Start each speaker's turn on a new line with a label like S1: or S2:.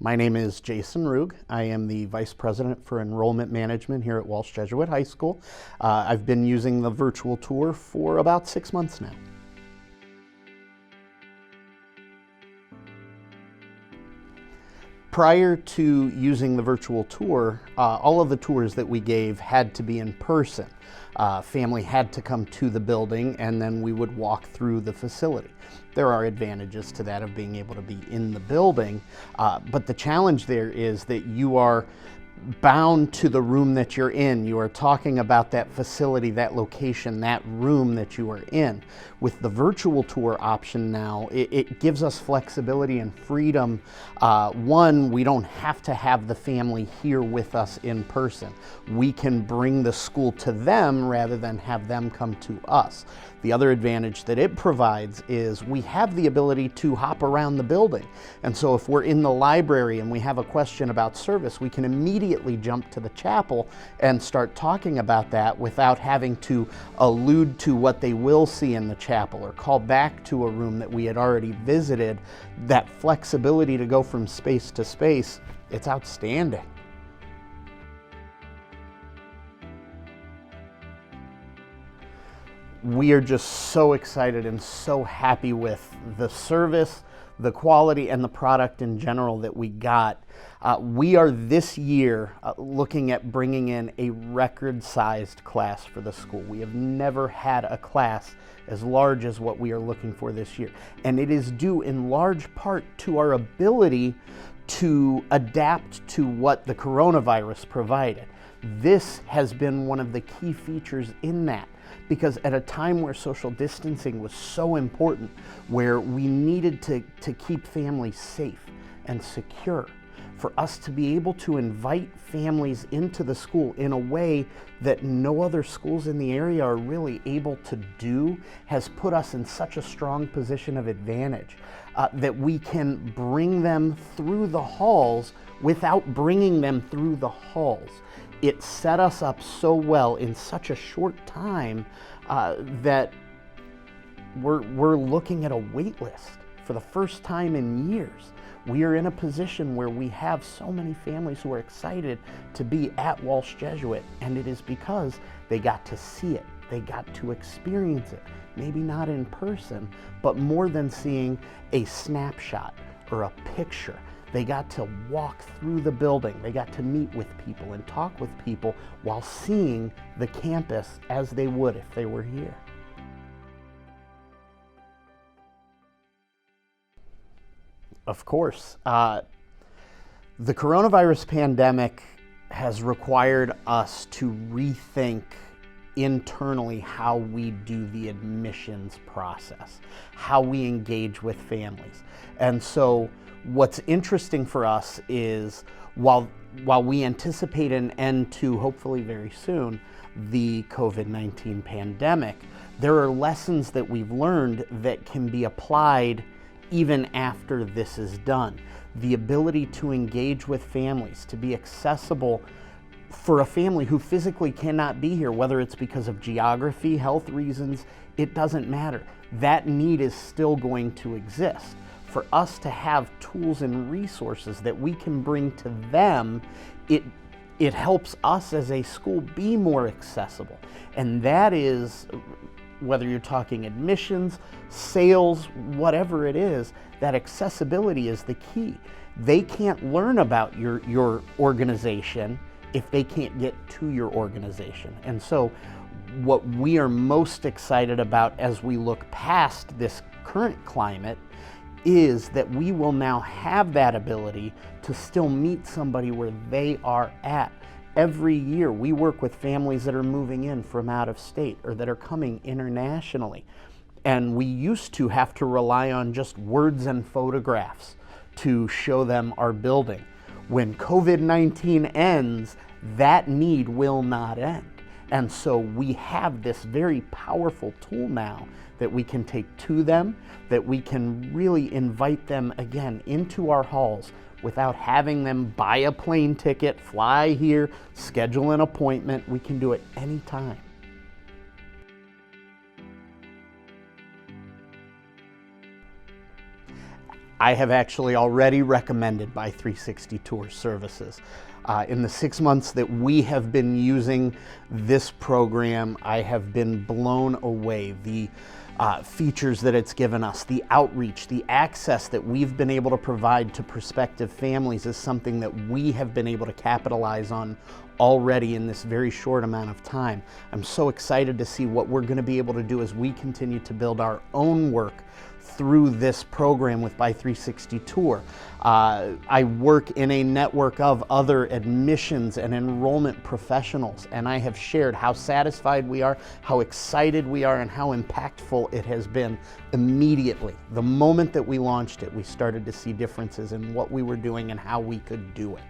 S1: My name is Jason Rug. I am the Vice President for Enrollment Management here at Walsh Jesuit High School. I've been using the virtual tour for about 6 months now. Prior to using the virtual tour, all of the tours that we gave had to be in person. Family had to come to the building and then we would walk through the facility. There are advantages to that of being able to be in the building, but the challenge there is that you are bound to the room that you're in. You are talking about that facility, that location, that room that you are in. With the virtual tour option now, it gives us flexibility and freedom. One, we don't have to have the family here with us in person. We can bring the school to them rather than have them come to us. The other advantage that it provides is we have the ability to hop around the building. And so if we're in the library and we have a question about service, we can immediately jump to the chapel and start talking about that without having to allude to what they will see in the chapel or call back to a room that we had already visited. That flexibility to go from space to space, it's outstanding. We are just so excited and so happy with the service, the quality, and the product in general that we got. We are this year looking at bringing in a record-sized class for the school. We have never had a class as large as what we are looking for this year. And it is due in large part to our ability to adapt to what the coronavirus provided. This has been one of the key features in that. Because at a time where social distancing was so important, where we needed to keep families safe and secure, for us to be able to invite families into the school in a way that no other schools in the area are really able to do has put us in such a strong position of advantage that we can bring them through the halls without bringing them through the halls. It set us up so well in such a short time that we're looking at a wait list for the first time in years. We are in a position where we have so many families who are excited to be at Walsh Jesuit, and it is because they got to see it, they got to experience it, maybe not in person, but more than seeing a snapshot or a picture. They got to walk through the building. They got to meet with people and talk with people while seeing the campus as they would if they were here. Of course. The coronavirus pandemic has required us to rethink internally how we do the admissions process, how we engage with families. And so what's interesting for us is while we anticipate an end to, hopefully very soon, the COVID-19 pandemic, there are lessons that we've learned that can be applied even after this is done. The ability to engage with families, to be accessible for a family who physically cannot be here, whether it's because of geography, health reasons, it doesn't matter. That need is still going to exist. For us to have tools and resources that we can bring to them, it helps us as a school be more accessible. And that is, whether you're talking admissions, sales, whatever it is, that accessibility is the key. They can't learn about your organization if they can't get to your organization. And so what we are most excited about as we look past this current climate is that we will now have that ability to still meet somebody where they are at. Every year we work with families that are moving in from out of state or that are coming internationally. And we used to have to rely on just words and photographs to show them our building. When COVID-19 ends, that need will not end. And so we have this very powerful tool now that we can take to them, that we can really invite them again into our halls without having them buy a plane ticket, fly here, schedule an appointment. We can do it anytime. I have actually already recommended Buy360 Tour services. In the 6 months that we have been using this program, I have been blown away. The features that it's given us, the outreach, the access that we've been able to provide to prospective families is something that we have been able to capitalize on already in this very short amount of time. I'm so excited to see what we're going to be able to do as we continue to build our own work through this program with Buy360 Tour. I work in a network of other admissions and enrollment professionals, and I have shared how satisfied we are, how excited we are, and how impactful it has been immediately. The moment that we launched it, we started to see differences in what we were doing and how we could do it.